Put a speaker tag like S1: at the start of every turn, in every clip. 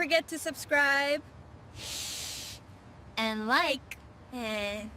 S1: forget to subscribe and like and...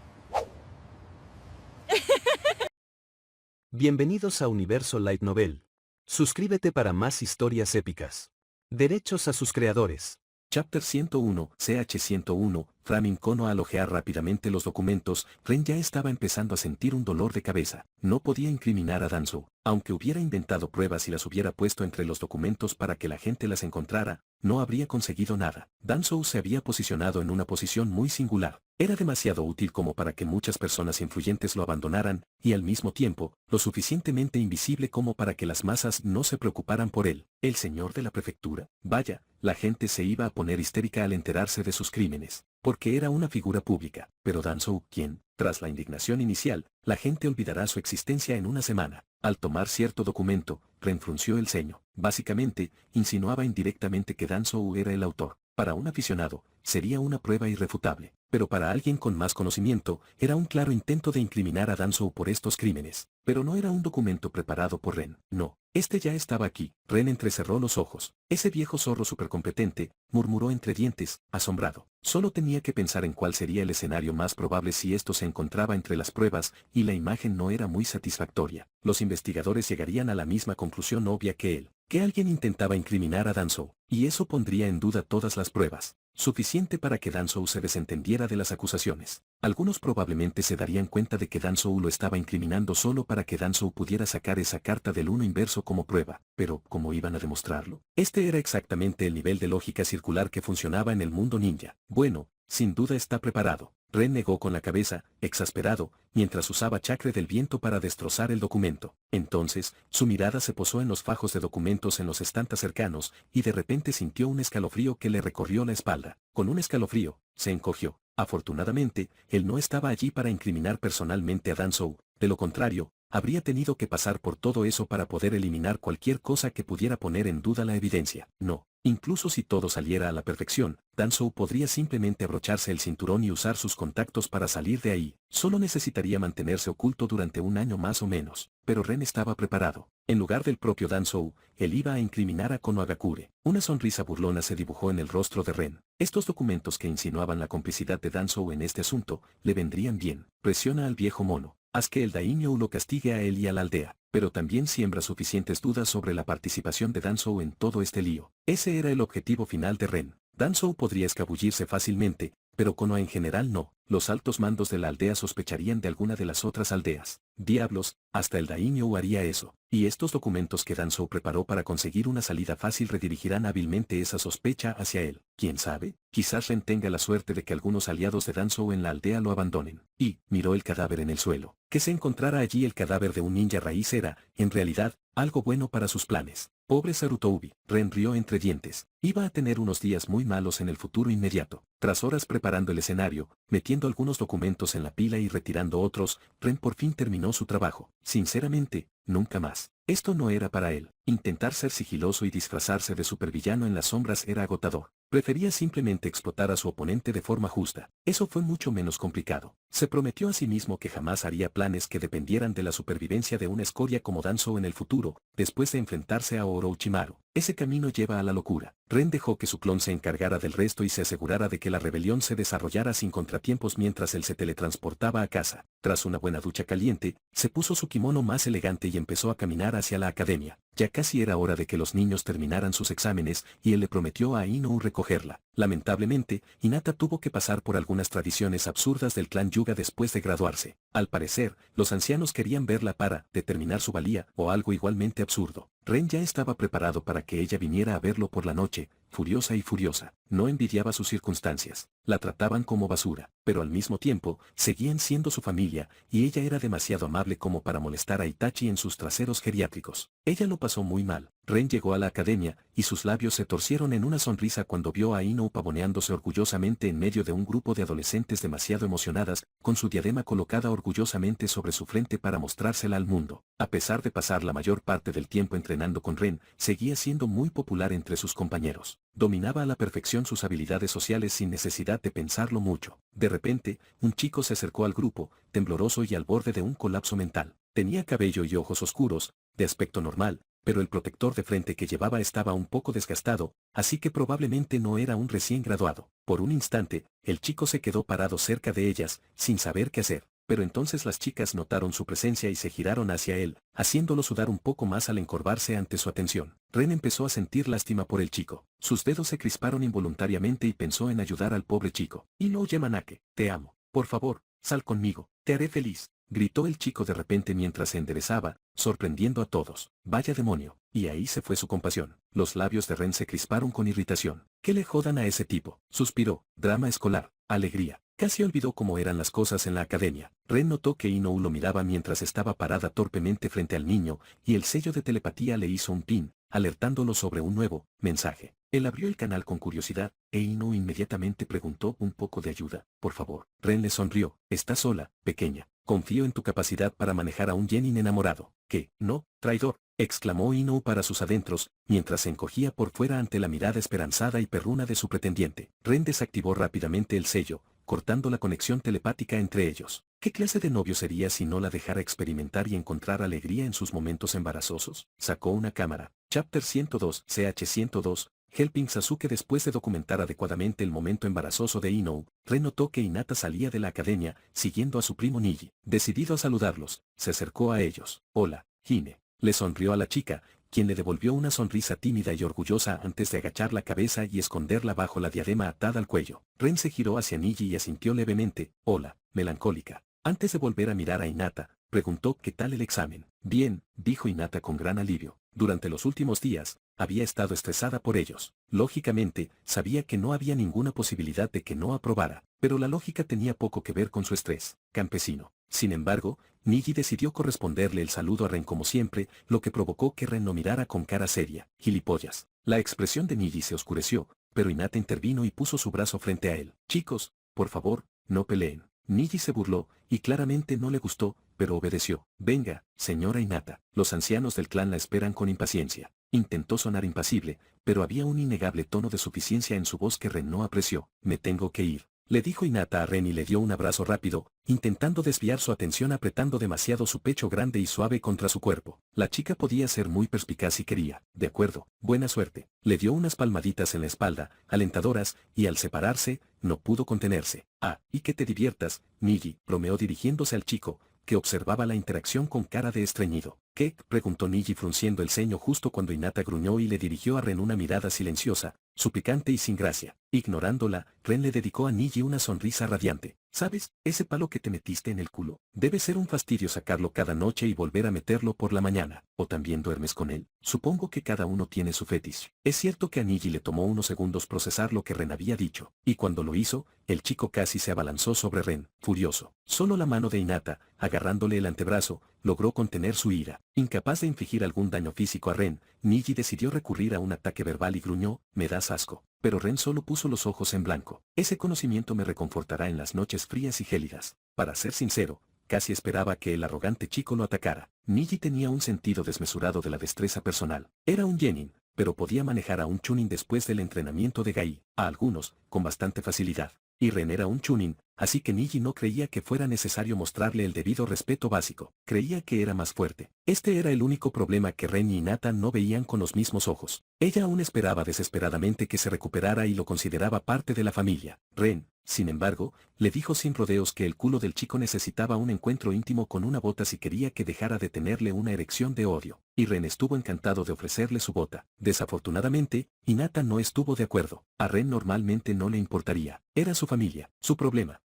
S2: Bienvenidos a Universo Light Novel. Suscríbete para más historias épicas. Derechos a sus creadores.
S3: Chapter 101, CH101, Framing Kono. Al ojear rápidamente los documentos, Ren ya estaba empezando a sentir un dolor de cabeza. No podía incriminar a Danzou. Aunque hubiera inventado pruebas y las hubiera puesto entre los documentos para que la gente las encontrara, no habría conseguido nada. Danzou se había posicionado en una posición muy singular. Era demasiado útil como para que muchas personas influyentes lo abandonaran, y al mismo tiempo, lo suficientemente invisible como para que las masas no se preocuparan por él. El señor de la prefectura. Vaya, la gente se iba a poner histérica al enterarse de sus crímenes, porque era una figura pública. Pero Danzou, ¿quién? Tras la indignación inicial, la gente olvidará su existencia en una semana. Al tomar cierto documento, Ren frunció el ceño. Básicamente, insinuaba indirectamente que Danzou era el autor. Para un aficionado, sería una prueba irrefutable, pero para alguien con más conocimiento, era un claro intento de incriminar a Danzou por estos crímenes. Pero no era un documento preparado por Ren, no. Este ya estaba aquí. Ren entrecerró los ojos. Ese viejo zorro supercompetente, murmuró entre dientes, asombrado. Solo tenía que pensar en cuál sería el escenario más probable si esto se encontraba entre las pruebas, y la imagen no era muy satisfactoria. Los investigadores llegarían a la misma conclusión obvia que él, que alguien intentaba incriminar a Danzou, y eso pondría en duda todas las pruebas. Suficiente para que Danzou se desentendiera de las acusaciones. Algunos probablemente se darían cuenta de que Danzou lo estaba incriminando solo para que Danzou pudiera sacar esa carta del 1 inverso como prueba. Pero, ¿cómo iban a demostrarlo? Este era exactamente el nivel de lógica circular que funcionaba en el mundo ninja. Bueno, sin duda está preparado. Ren negó con la cabeza, exasperado, mientras usaba chakra del viento para destrozar el documento. Entonces, su mirada se posó en los fajos de documentos en los estantes cercanos, y de repente sintió un escalofrío que le recorrió la espalda. Con un escalofrío, se encogió. Afortunadamente, él no estaba allí para incriminar personalmente a Danzou. De lo contrario, habría tenido que pasar por todo eso para poder eliminar cualquier cosa que pudiera poner en duda la evidencia. No. Incluso si todo saliera a la perfección, Danzou podría simplemente abrocharse el cinturón y usar sus contactos para salir de ahí. Solo necesitaría mantenerse oculto durante un año más o menos. Pero Ren estaba preparado. En lugar del propio Danzou, él iba a incriminar a Konohagakure. Una sonrisa burlona se dibujó en el rostro de Ren. Estos documentos que insinuaban la complicidad de Danzou en este asunto, le vendrían bien. Presiona al viejo mono. Haz que el daimyo lo castigue a él y a la aldea, pero también siembra suficientes dudas sobre la participación de Danzou en todo este lío. Ese era el objetivo final de Ren. Danzou podría escabullirse fácilmente, pero Konoha en general no. Los altos mandos de la aldea sospecharían de alguna de las otras aldeas. Diablos, hasta el daimyo haría eso. Y estos documentos que Danzou preparó para conseguir una salida fácil redirigirán hábilmente esa sospecha hacia él. ¿Quién sabe? Quizás Ren tenga la suerte de que algunos aliados de Danzou en la aldea lo abandonen. Y, miró el cadáver en el suelo. Que se encontrara allí el cadáver de un ninja raíz era, en realidad, algo bueno para sus planes. Pobre Sarutoubi, Ren rió entre dientes. Iba a tener unos días muy malos en el futuro inmediato. Tras horas preparando el escenario, metiendo algunos documentos en la pila y retirando otros, Ren por fin terminó su trabajo. Sinceramente, nunca más. Esto no era para él. Intentar ser sigiloso y disfrazarse de supervillano en las sombras era agotador. Prefería simplemente explotar a su oponente de forma justa. Eso fue mucho menos complicado. Se prometió a sí mismo que jamás haría planes que dependieran de la supervivencia de una escoria como Danzou en el futuro, después de enfrentarse a Orochimaru. Ese camino lleva a la locura. Ren dejó que su clon se encargara del resto y se asegurara de que la rebelión se desarrollara sin contratiempos mientras él se teletransportaba a casa. Tras una buena ducha caliente, se puso su kimono más elegante y empezó a caminar hacia la academia. Ya casi era hora de que los niños terminaran sus exámenes y él le prometió a Inou recogerla. Lamentablemente, Hinata tuvo que pasar por algunas tradiciones absurdas del clan Yuga después de graduarse. Al parecer, los ancianos querían verla para determinar su valía o algo igualmente absurdo. Ren ya estaba preparado para que ella viniera a verlo por la noche, furiosa y furiosa. No envidiaba sus circunstancias. La trataban como basura, pero al mismo tiempo, seguían siendo su familia, y ella era demasiado amable como para molestar a Itachi en sus traseros geriátricos. Ella lo pasó muy mal. Ren llegó a la academia, y sus labios se torcieron en una sonrisa cuando vio a Inou pavoneándose orgullosamente en medio de un grupo de adolescentes demasiado emocionadas, con su diadema colocada orgullosamente sobre su frente para mostrársela al mundo. A pesar de pasar la mayor parte del tiempo entrenando con Ren, seguía siendo muy popular entre sus compañeros. Dominaba a la perfección sus habilidades sociales sin necesidad de pensarlo mucho. De repente, un chico se acercó al grupo, tembloroso y al borde de un colapso mental. Tenía cabello y ojos oscuros, de aspecto normal, pero el protector de frente que llevaba estaba un poco desgastado, así que probablemente no era un recién graduado. Por un instante, el chico se quedó parado cerca de ellas, sin saber qué hacer. Pero entonces las chicas notaron su presencia y se giraron hacia él, haciéndolo sudar un poco más al encorvarse ante su atención. Ren empezó a sentir lástima por el chico. Sus dedos se crisparon involuntariamente y pensó en ayudar al pobre chico. Ino Yamanake, te amo. Por favor, sal conmigo, te haré feliz. Gritó el chico de repente mientras se enderezaba, sorprendiendo a todos. Vaya demonio. Y ahí se fue su compasión. Los labios de Ren se crisparon con irritación. ¿Qué le jodan a ese tipo? Suspiró. Drama escolar. Alegría. Casi olvidó cómo eran las cosas en la academia. Ren notó que Inou lo miraba mientras estaba parada torpemente frente al niño, y el sello de telepatía le hizo un pin, alertándolo sobre un nuevo mensaje. Él abrió el canal con curiosidad, e Inou inmediatamente preguntó un poco de ayuda. Por favor. Ren le sonrió. ¿Estás sola, pequeña? Confío en tu capacidad para manejar a un Genin enamorado. ¿Qué? No, traidor, exclamó Inou para sus adentros, mientras se encogía por fuera ante la mirada esperanzada y perruna de su pretendiente. Ren desactivó rápidamente el sello, cortando la conexión telepática entre ellos. ¿Qué clase de novio sería si no la dejara experimentar y encontrar alegría en sus momentos embarazosos? Sacó una cámara. Chapter 102, CH 102, Helping Sasuke. Después de documentar adecuadamente el momento embarazoso de Inou, Ren notó que Hinata salía de la academia, siguiendo a su primo Niji. Decidido a saludarlos, se acercó a ellos. Hola, Hime. Le sonrió a la chica, quien le devolvió una sonrisa tímida y orgullosa antes de agachar la cabeza y esconderla bajo la diadema atada al cuello. Ren se giró hacia Niji y asintió levemente. Hola, melancólica. Antes de volver a mirar a Hinata, preguntó qué tal el examen. Bien, dijo Hinata con gran alivio. Durante los últimos días, había estado estresada por ellos. Lógicamente, sabía que no había ninguna posibilidad de que no aprobara, pero la lógica tenía poco que ver con su estrés campesino. Sin embargo, Niji decidió corresponderle el saludo a Ren como siempre, lo que provocó que Ren no mirara con cara seria. Gilipollas. La expresión de Niji se oscureció, pero Hinata intervino y puso su brazo frente a él. Chicos, por favor, no peleen. Niji se burló, y claramente no le gustó, pero obedeció. Venga, señora Hinata, los ancianos del clan la esperan con impaciencia. Intentó sonar impasible, pero había un innegable tono de suficiencia en su voz que Ren no apreció. Me tengo que ir, le dijo Hinata a Ren y le dio un abrazo rápido, intentando desviar su atención apretando demasiado su pecho grande y suave contra su cuerpo. La chica podía ser muy perspicaz si quería. De acuerdo, buena suerte. Le dio unas palmaditas en la espalda, alentadoras, y al separarse, no pudo contenerse. Ah, y que te diviertas, Niji, bromeó dirigiéndose al chico, que observaba la interacción con cara de estreñido. ¿Qué? Preguntó Niji frunciendo el ceño justo cuando Hinata gruñó y le dirigió a Ren una mirada silenciosa, suplicante y sin gracia. Ignorándola, Ren le dedicó a Niji una sonrisa radiante. ¿Sabes? Ese palo que te metiste en el culo. Debe ser un fastidio sacarlo cada noche y volver a meterlo por la mañana. ¿O también duermes con él? Supongo que cada uno tiene su fetiche. Es cierto que a Niji le tomó unos segundos procesar lo que Ren había dicho, y cuando lo hizo, el chico casi se abalanzó sobre Ren, furioso. Solo la mano de Hinata, agarrándole el antebrazo, logró contener su ira. Incapaz de infligir algún daño físico a Ren, Niji decidió recurrir a un ataque verbal y gruñó, me das asco. Pero Ren solo puso los ojos en blanco. Ese conocimiento me reconfortará en las noches frías y gélidas. Para ser sincero, casi esperaba que el arrogante chico lo atacara. Niji tenía un sentido desmesurado de la destreza personal. Era un genin, pero podía manejar a un chunin después del entrenamiento de Gai, a algunos, con bastante facilidad. Y Ren era un chunin, así que Niji no creía que fuera necesario mostrarle el debido respeto básico. Creía que era más fuerte. Este era el único problema, que Ren y Hinata no veían con los mismos ojos. Ella aún esperaba desesperadamente que se recuperara y lo consideraba parte de la familia. Ren, sin embargo, le dijo sin rodeos que el culo del chico necesitaba un encuentro íntimo con una bota si quería que dejara de tenerle una erección de odio. Y Ren estuvo encantado de ofrecerle su bota. Desafortunadamente, Hinata no estuvo de acuerdo. A Ren normalmente no le importaría. Era su familia, su problema.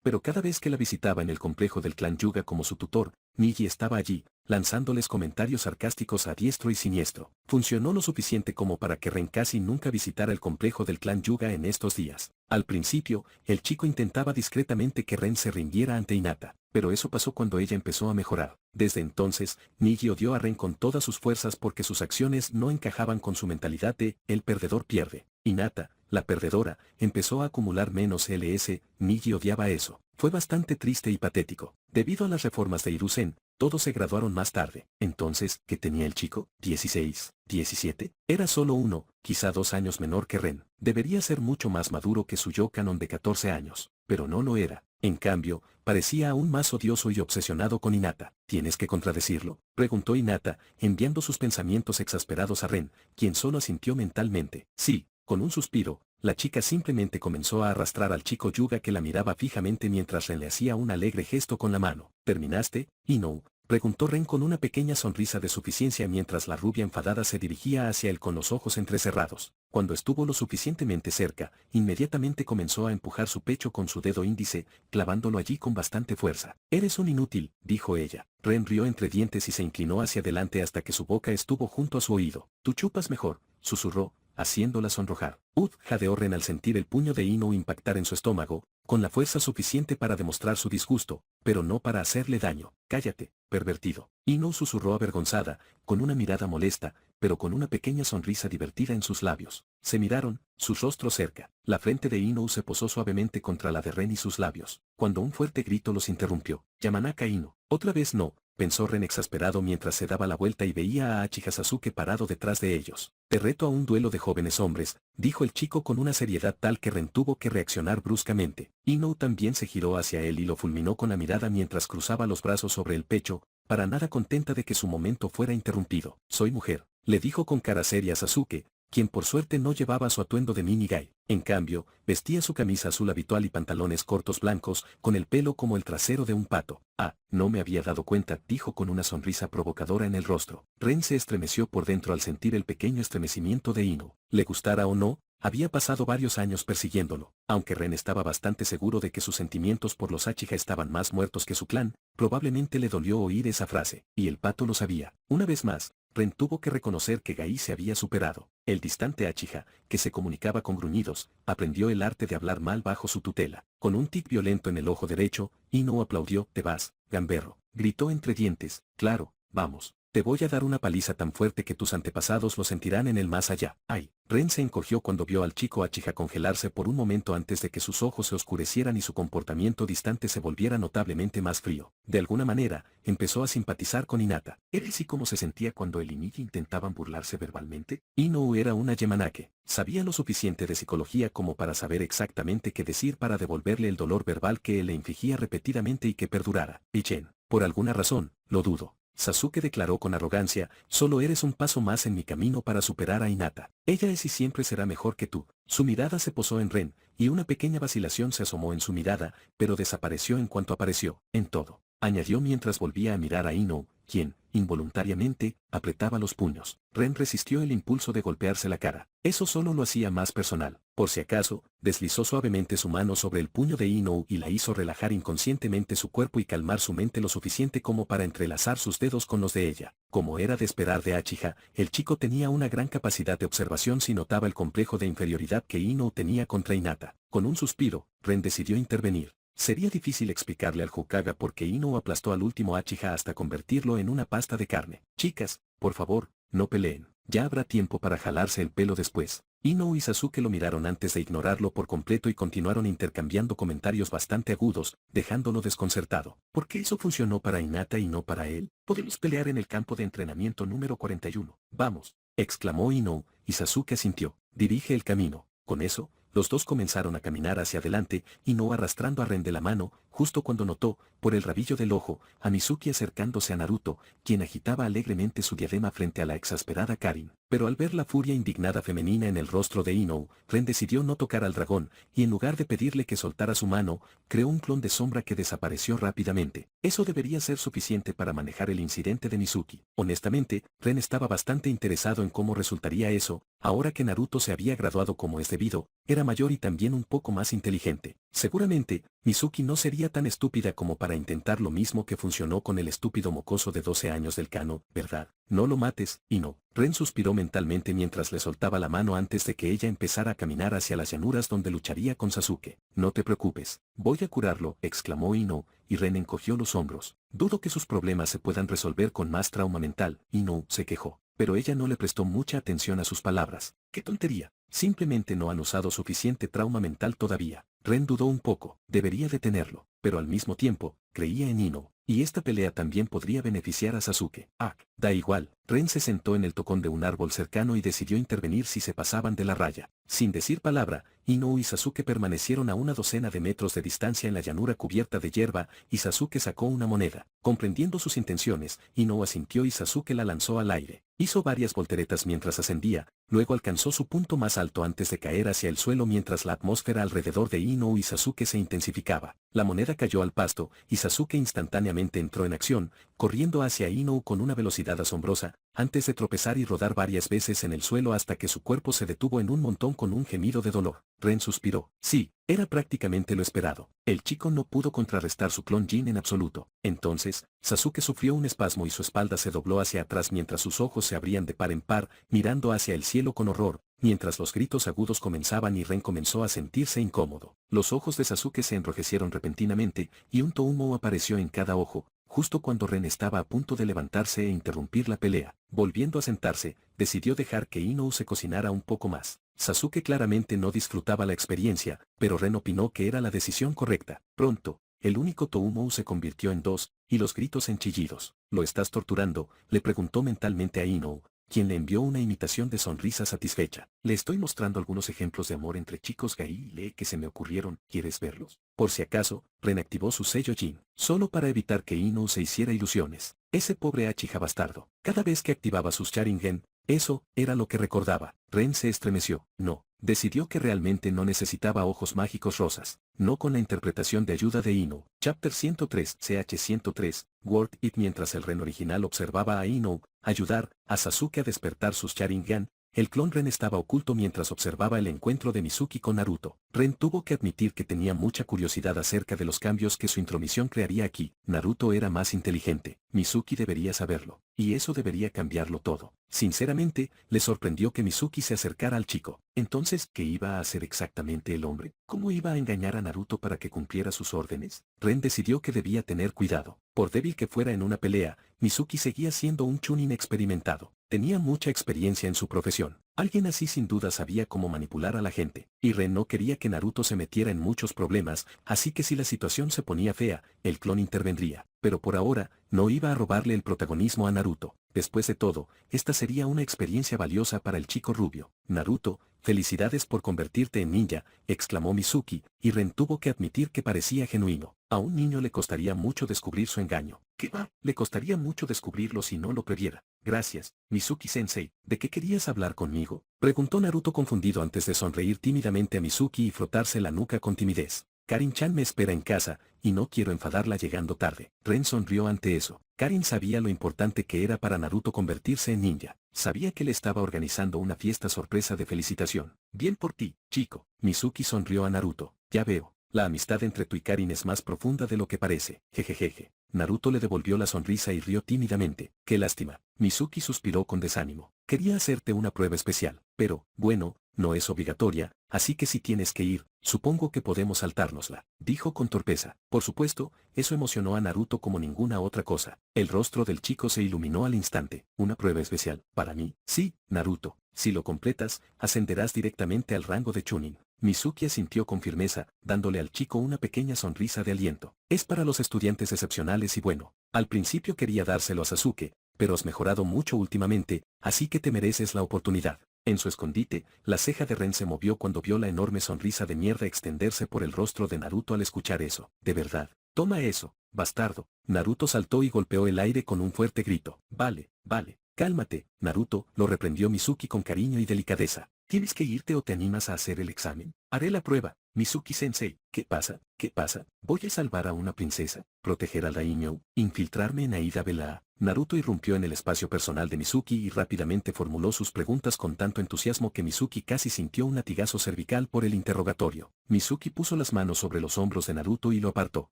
S3: Pero cada vez que la visitaba en el complejo del clan Yuga como su tutor, Niji estaba allí, lanzándoles comentarios sarcásticos a diestro y siniestro. Funcionó lo suficiente como para que Ren casi nunca visitara el complejo del clan Yuga en estos días. Al principio, el chico intentaba discretamente que Ren se rindiera ante Hinata, pero eso pasó cuando ella empezó a mejorar. Desde entonces, Niji odió a Ren con todas sus fuerzas porque sus acciones no encajaban con su mentalidad de el perdedor pierde. Hinata, la perdedora, empezó a acumular menos LS, Niji odiaba eso. Fue bastante triste y patético. Debido a las reformas de Hiruzen, todos se graduaron más tarde. Entonces, ¿qué tenía el chico? ¿16? ¿17? Era solo 1, quizá 2 años menor que Ren. Debería ser mucho más maduro que su yo canon de 14 años. Pero no lo era. En cambio, parecía aún más odioso y obsesionado con Hinata. ¿Tienes que contradecirlo?, preguntó Hinata, enviando sus pensamientos exasperados a Ren, quien solo asintió mentalmente. Sí, con un suspiro, la chica simplemente comenzó a arrastrar al chico Yuga que la miraba fijamente mientras Ren le hacía un alegre gesto con la mano. ¿Terminaste, Inou?, preguntó Ren con una pequeña sonrisa de suficiencia mientras la rubia enfadada se dirigía hacia él con los ojos entrecerrados. Cuando estuvo lo suficientemente cerca, inmediatamente comenzó a empujar su pecho con su dedo índice, clavándolo allí con bastante fuerza. «Eres un inútil», dijo ella. Ren rió entre dientes y se inclinó hacia adelante hasta que su boca estuvo junto a su oído. «Tú chupas mejor», susurró, haciéndola sonrojar. Jadeó Ren al sentir el puño de Inou impactar en su estómago, con la fuerza suficiente para demostrar su disgusto, pero no para hacerle daño. «Cállate, pervertido». Inou susurró avergonzada, con una mirada molesta, pero con una pequeña sonrisa divertida en sus labios. Se miraron, sus rostros cerca. La frente de Inou se posó suavemente contra la de Ren y sus labios, cuando un fuerte grito los interrumpió. «Yamanaka Ino». Otra vez no, pensó Ren exasperado mientras se daba la vuelta y veía a Achiha Sasuke parado detrás de ellos. «Te reto a un duelo de jóvenes hombres», dijo el chico con una seriedad tal que Ren tuvo que reaccionar bruscamente. Inou también se giró hacia él y lo fulminó con la mirada mientras cruzaba los brazos sobre el pecho, para nada contenta de que su momento fuera interrumpido. «Soy mujer», le dijo con cara seria a Sasuke, quien por suerte no llevaba su atuendo de minigai. En cambio, vestía su camisa azul habitual y pantalones cortos blancos, con el pelo como el trasero de un pato. «Ah, no me había dado cuenta», dijo con una sonrisa provocadora en el rostro. Ren se estremeció por dentro al sentir el pequeño estremecimiento de Inou. Le gustara o no, había pasado varios años persiguiéndolo. Aunque Ren estaba bastante seguro de que sus sentimientos por los Uchiha estaban más muertos que su clan, probablemente le dolió oír esa frase, y el pato lo sabía. Una vez más, Ren tuvo que reconocer que Gai se había superado. El distante Uchiha, que se comunicaba con gruñidos, aprendió el arte de hablar mal bajo su tutela. Con un tic violento en el ojo derecho, Inou aplaudió. «Te vas, gamberro», gritó entre dientes. «Claro, vamos. Te voy a dar una paliza tan fuerte que tus antepasados lo sentirán en el más allá». «Ay». Ren se encogió cuando vio al chico Uchiha congelarse por un momento antes de que sus ojos se oscurecieran y su comportamiento distante se volviera notablemente más frío. De alguna manera, empezó a simpatizar con Hinata. ¿Era así como se sentía cuando él y Miki intentaban burlarse verbalmente? Inou era una Yamanake. Sabía lo suficiente de psicología como para saber exactamente qué decir para devolverle el dolor verbal que él le infligía repetidamente y que perdurara. «Ichen, por alguna razón, lo dudo», Sasuke declaró con arrogancia. «Solo eres un paso más en mi camino para superar a Hinata. Ella es y siempre será mejor que tú». Su mirada se posó en Ren, y una pequeña vacilación se asomó en su mirada, pero desapareció en cuanto apareció. «En todo», añadió mientras volvía a mirar a Inou, quien, involuntariamente, apretaba los puños. Ren resistió el impulso de golpearse la cara. Eso solo lo hacía más personal. Por si acaso, deslizó suavemente su mano sobre el puño de Inou y la hizo relajar inconscientemente su cuerpo y calmar su mente lo suficiente como para entrelazar sus dedos con los de ella. Como era de esperar de Uchiha, el chico tenía una gran capacidad de observación si notaba el complejo de inferioridad que Inou tenía contra Hinata. Con un suspiro, Ren decidió intervenir. Sería difícil explicarle al Hokage por qué Inou aplastó al último Uchiha hasta convertirlo en una pasta de carne. «Chicas, por favor, no peleen. Ya habrá tiempo para jalarse el pelo después». Inou y Sasuke lo miraron antes de ignorarlo por completo y continuaron intercambiando comentarios bastante agudos, dejándolo desconcertado. ¿Por qué eso funcionó para Hinata y no para él? «Podemos pelear en el campo de entrenamiento número 41. Vamos», exclamó Inou, y Sasuke asintió. «Dirige el camino». Con eso, los dos comenzaron a caminar hacia adelante, Inou arrastrando a Ren de la mano, justo cuando notó, por el rabillo del ojo, a Mizuki acercándose a Naruto, quien agitaba alegremente su diadema frente a la exasperada Karin. Pero al ver la furia indignada femenina en el rostro de Inou, Ren decidió no tocar al dragón, y en lugar de pedirle que soltara su mano, creó un clon de sombra que desapareció rápidamente. Eso debería ser suficiente para manejar el incidente de Mizuki. Honestamente, Ren estaba bastante interesado en cómo resultaría eso, ahora que Naruto se había graduado como es debido, era mayor y también un poco más inteligente. Seguramente, Mizuki no sería tan estúpida como para intentar lo mismo que funcionó con el estúpido mocoso de 12 años del Kano, ¿verdad? «No lo mates, Ino». Ren suspiró mentalmente mientras le soltaba la mano antes de que ella empezara a caminar hacia las llanuras donde lucharía con Sasuke. «No te preocupes, voy a curarlo», exclamó Inou, y Ren encogió los hombros. «Dudo que sus problemas se puedan resolver con más trauma mental», Inou se quejó. Pero ella no le prestó mucha atención a sus palabras. «¡Qué tontería! Simplemente no han usado suficiente trauma mental todavía». Ren dudó un poco. Debería detenerlo. pero al mismo tiempo, creía en Ino. Y esta pelea también podría beneficiar a Sasuke. Ah, da igual. Ren se sentó en el tocón de un árbol cercano y decidió intervenir si se pasaban de la raya. Sin decir palabra, Ino y Sasuke permanecieron a una docena de metros de distancia en la llanura cubierta de hierba, y Sasuke sacó una moneda. Comprendiendo sus intenciones, Ino asintió y Sasuke la lanzó al aire. Hizo varias volteretas mientras ascendía, luego alcanzó su punto más alto antes de caer hacia el suelo mientras la atmósfera alrededor de Ino y Sasuke se intensificaba. La moneda cayó al pasto, y Sasuke instantáneamente entró en acción, corriendo hacia Ino con una velocidad asombrosa, antes de tropezar y rodar varias veces en el suelo hasta que su cuerpo se detuvo en un montón con un gemido de dolor. Ren suspiró. Sí, era prácticamente lo esperado. El chico no pudo contrarrestar su clon Jin en absoluto. Entonces, Sasuke sufrió un espasmo y su espalda se dobló hacia atrás mientras sus ojos se abrían de par en par, mirando hacia el cielo con horror, mientras los gritos agudos comenzaban y Ren comenzó a sentirse incómodo. Los ojos de Sasuke se enrojecieron repentinamente, y un toumo apareció en cada ojo, justo cuando Ren estaba a punto de levantarse e interrumpir la pelea. Volviendo a sentarse, decidió dejar que Ino se cocinara un poco más. Sasuke claramente no disfrutaba la experiencia, pero Ren opinó que era la decisión correcta. Pronto, el único Toumou se convirtió en dos, y los gritos en chillidos. ¿Lo estás torturando?, le preguntó mentalmente a Ino, quien le envió una imitación de sonrisa satisfecha. Le estoy mostrando algunos ejemplos de amor entre chicos Gai y Lee que se me ocurrieron, ¿quieres verlos? Por si acaso, Ren activó su sello Jin, solo para evitar que Ino se hiciera ilusiones. Ese pobre Uchiha bastardo. Cada vez que activaba sus Sharingan, eso era lo que recordaba. Ren se estremeció. No, decidió que realmente no necesitaba ojos mágicos rosas. No con la interpretación de ayuda de Ino. Chapter 103, CH 103, Word It. Mientras el Ren original observaba a Ino ayudar a Sasuke a despertar sus Sharingan, el clon Ren estaba oculto mientras observaba el encuentro de Mizuki con Naruto. Ren tuvo que admitir que tenía mucha curiosidad acerca de los cambios que su intromisión crearía aquí. Naruto era más inteligente. Mizuki debería saberlo. Y eso debería cambiarlo todo. Sinceramente, le sorprendió que Mizuki se acercara al chico. Entonces, ¿qué iba a hacer exactamente el hombre? ¿Cómo iba a engañar a Naruto para que cumpliera sus órdenes? Ren decidió que debía tener cuidado. Por débil que fuera en una pelea, Mizuki seguía siendo un chunin experimentado. Tenía mucha experiencia en su profesión. Alguien así sin duda sabía cómo manipular a la gente. Y Ren no quería que Naruto se metiera en muchos problemas, así que si la situación se ponía fea, el clon intervendría. Pero por ahora, no iba a robarle el protagonismo a Naruto. Después de todo, esta sería una experiencia valiosa para el chico rubio. Naruto, felicidades por convertirte en ninja, exclamó Mizuki, y Ren tuvo que admitir que parecía genuino. A un niño le costaría mucho descubrir su engaño. ¿Qué va? Le costaría mucho descubrirlo si no lo previera. Gracias, Mizuki-sensei. ¿De qué querías hablar conmigo?, preguntó Naruto confundido antes de sonreír tímidamente a Mizuki y frotarse la nuca con timidez. Karin-chan me espera en casa, y no quiero enfadarla llegando tarde. Ren sonrió ante eso. Karin sabía lo importante que era para Naruto convertirse en ninja. Sabía que le estaba organizando una fiesta sorpresa de felicitación. Bien por ti, chico. Mizuki sonrió a Naruto. Ya veo. La amistad entre tú y Karin es más profunda de lo que parece. Jejejeje. Naruto le devolvió la sonrisa y rió tímidamente. Qué lástima. Mizuki suspiró con desánimo. Quería hacerte una prueba especial, pero, bueno, no es obligatoria, así que si tienes que ir, supongo que podemos saltárnosla, dijo con torpeza. Por supuesto, eso emocionó a Naruto como ninguna otra cosa. El rostro del chico se iluminó al instante. ¿Una prueba especial? ¿Para mí? Sí, Naruto. Si lo completas, ascenderás directamente al rango de Chunin. Mizuki asintió con firmeza, dándole al chico una pequeña sonrisa de aliento. Es para los estudiantes excepcionales y bueno. Al principio quería dárselo a Sasuke, pero has mejorado mucho últimamente, así que te mereces la oportunidad. En su escondite, la ceja de Ren se movió cuando vio la enorme sonrisa de mierda extenderse por el rostro de Naruto al escuchar eso. De verdad. Toma eso, bastardo. Naruto saltó y golpeó el aire con un fuerte grito. Vale, vale. Cálmate, Naruto, lo reprendió Mizuki con cariño y delicadeza. ¿Tienes que irte o te animas a hacer el examen? Haré la prueba, Mizuki-sensei. ¿Qué pasa? ¿Qué pasa? ¿Voy a salvar a una princesa? ¿Proteger a Daimyo? ¿Infiltrarme en Aida Vela? Naruto irrumpió en el espacio personal de Mizuki y rápidamente formuló sus preguntas con tanto entusiasmo que Mizuki casi sintió un latigazo cervical por el interrogatorio. Mizuki puso las manos sobre los hombros de Naruto y lo apartó.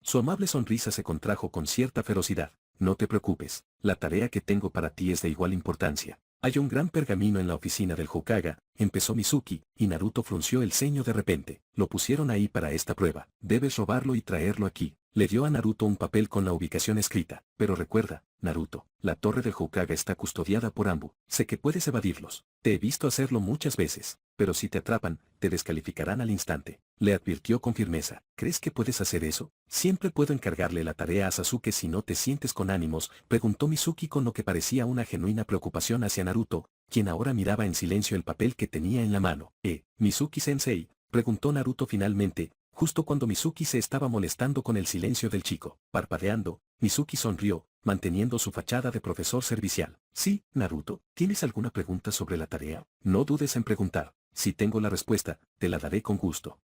S3: Su amable sonrisa se contrajo con cierta ferocidad. No te preocupes, la tarea que tengo para ti es de igual importancia. Hay un gran pergamino en la oficina del Hokage, empezó Mizuki, y Naruto frunció el ceño de repente. Lo pusieron ahí para esta prueba. Debes robarlo y traerlo aquí. Le dio a Naruto un papel con la ubicación escrita. Pero recuerda, Naruto, la torre del Hokage está custodiada por Anbu. Sé que puedes evadirlos. Te he visto hacerlo muchas veces, pero si te atrapan, te descalificarán al instante. le advirtió con firmeza. ¿Crees que puedes hacer eso? Siempre puedo encargarle la tarea a Sasuke si no te sientes con ánimos, preguntó Mizuki con lo que parecía una genuina preocupación hacia Naruto, quien ahora miraba en silencio el papel que tenía en la mano. Mizuki-sensei, preguntó Naruto finalmente, justo cuando Mizuki se estaba molestando con el silencio del chico. Parpadeando, Mizuki sonrió, manteniendo su fachada de profesor servicial. Sí, Naruto, ¿tienes alguna pregunta sobre la tarea? No dudes en preguntar. Si tengo la respuesta, te la daré con gusto.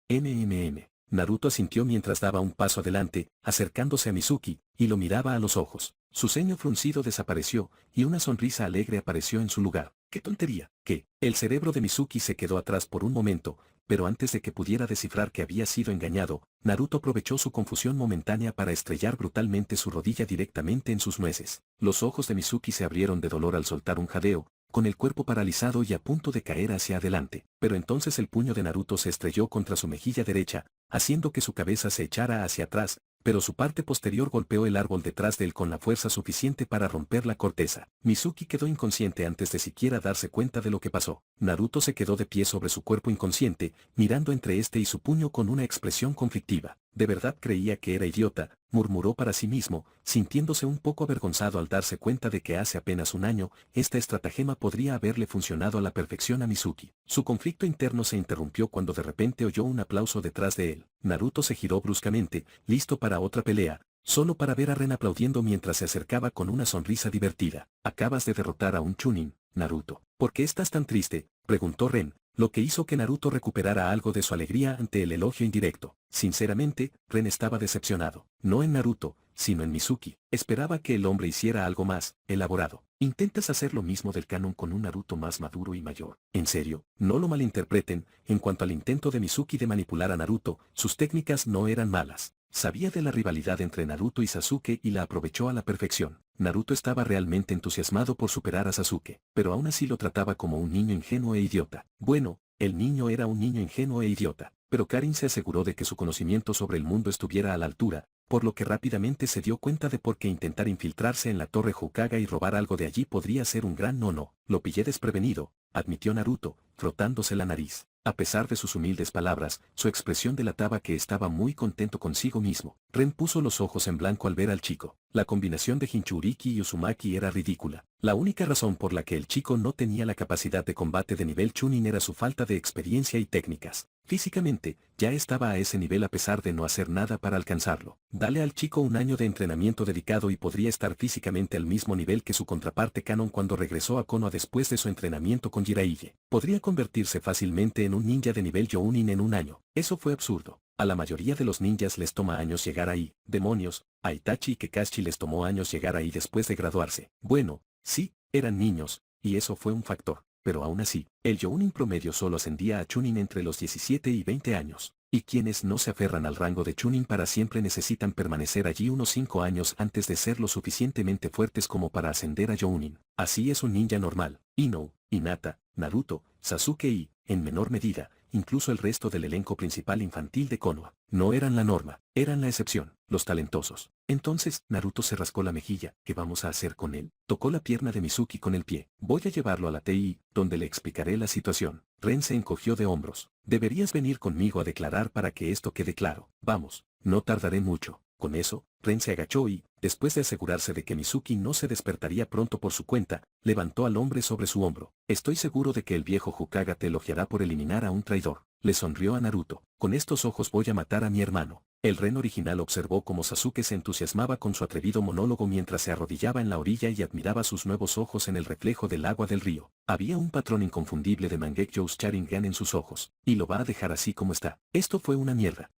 S3: Naruto asintió mientras daba un paso adelante, acercándose a Mizuki, y lo miraba a los ojos. Su ceño fruncido desapareció, y una sonrisa alegre apareció en su lugar. ¡Qué tontería! ¿Qué? El cerebro de Mizuki se quedó atrás por un momento, pero antes de que pudiera descifrar que había sido engañado, Naruto aprovechó su confusión momentánea para estrellar brutalmente su rodilla directamente en sus nueces. Los ojos de Mizuki se abrieron de dolor al soltar un jadeo, con el cuerpo paralizado y a punto de caer hacia adelante. Pero entonces el puño de Naruto se estrelló contra su mejilla derecha, haciendo que su cabeza se echara hacia atrás, pero su parte posterior golpeó el árbol detrás de él con la fuerza suficiente para romper la corteza. Mizuki quedó inconsciente antes de siquiera darse cuenta de lo que pasó. Naruto se quedó de pie sobre su cuerpo inconsciente, mirando entre este y su puño con una expresión conflictiva. De verdad creía que era idiota, murmuró para sí mismo, sintiéndose un poco avergonzado al darse cuenta de que hace apenas un año, esta estratagema podría haberle funcionado a la perfección a Mizuki. Su conflicto interno se interrumpió cuando de repente oyó un aplauso detrás de él. Naruto se giró bruscamente, listo para otra pelea, solo para ver a Ren aplaudiendo mientras se acercaba con una sonrisa divertida. Acabas de derrotar a un Chunin, Naruto. ¿Por qué estás tan triste?, preguntó Ren, lo que hizo que Naruto recuperara algo de su alegría ante el elogio indirecto. Sinceramente, Ren estaba decepcionado, no en Naruto, sino en Mizuki. Esperaba que el hombre hiciera algo más elaborado. ¿Intentas hacer lo mismo del canon con un Naruto más maduro y mayor? En serio, no lo malinterpreten, en cuanto al intento de Mizuki de manipular a Naruto, sus técnicas no eran malas. Sabía de la rivalidad entre Naruto y Sasuke y la aprovechó a la perfección. Naruto estaba realmente entusiasmado por superar a Sasuke, pero aún así lo trataba como un niño ingenuo e idiota. Bueno, el niño era un niño ingenuo e idiota, pero Karin se aseguró de que su conocimiento sobre el mundo estuviera a la altura, por lo que rápidamente se dio cuenta de por qué intentar infiltrarse en la Torre Hokage y robar algo de allí podría ser un gran no-no. Lo pillé desprevenido, admitió Naruto, frotándose la nariz. A pesar de sus humildes palabras, su expresión delataba que estaba muy contento consigo mismo. Ren puso los ojos en blanco al ver al chico. La combinación de Jinchuriki y Uzumaki era ridícula. La única razón por la que el chico no tenía la capacidad de combate de nivel Chunin era su falta de experiencia y técnicas. Físicamente, ya estaba a ese nivel a pesar de no hacer nada para alcanzarlo. Dale al chico un año de entrenamiento dedicado y podría estar físicamente al mismo nivel que su contraparte Kanon cuando regresó a Konoha después de su entrenamiento con Jiraiya. Podría convertirse fácilmente en un ninja de nivel Jounin en un año. Eso fue absurdo. A la mayoría de los ninjas les toma años llegar ahí. Demonios, a Itachi y Kakashi les tomó años llegar ahí después de graduarse. Bueno, sí, eran niños, y eso fue un factor. Pero aún así, el Jounin promedio solo ascendía a Chunin entre los 17 y 20 años. Y quienes no se aferran al rango de Chunin para siempre necesitan permanecer allí unos 5 años antes de ser lo suficientemente fuertes como para ascender a Jounin. Así es un ninja normal. Inou, Hinata, Naruto, Sasuke y, en menor medida, incluso el resto del elenco principal infantil de Konoha. No eran la norma, eran la excepción, los talentosos. Entonces, Naruto se rascó la mejilla. ¿Qué vamos a hacer con él? Tocó la pierna de Mizuki con el pie. Voy a llevarlo a la TI, donde le explicaré la situación. Ren se encogió de hombros. Deberías venir conmigo a declarar para que esto quede claro. Vamos, no tardaré mucho. Con eso, Ren se agachó y, después de asegurarse de que Mizuki no se despertaría pronto por su cuenta, levantó al hombre sobre su hombro. Estoy seguro de que el viejo Hokage te elogiará por eliminar a un traidor. Le sonrió a Naruto. Con estos ojos voy a matar a mi hermano. El Ren original observó cómo Sasuke se entusiasmaba con su atrevido monólogo mientras se arrodillaba en la orilla y admiraba sus nuevos ojos en el reflejo del agua del río. Había un patrón inconfundible de Mangekyo's Sharingan en sus ojos. Y lo va a dejar así como está. Esto fue una mierda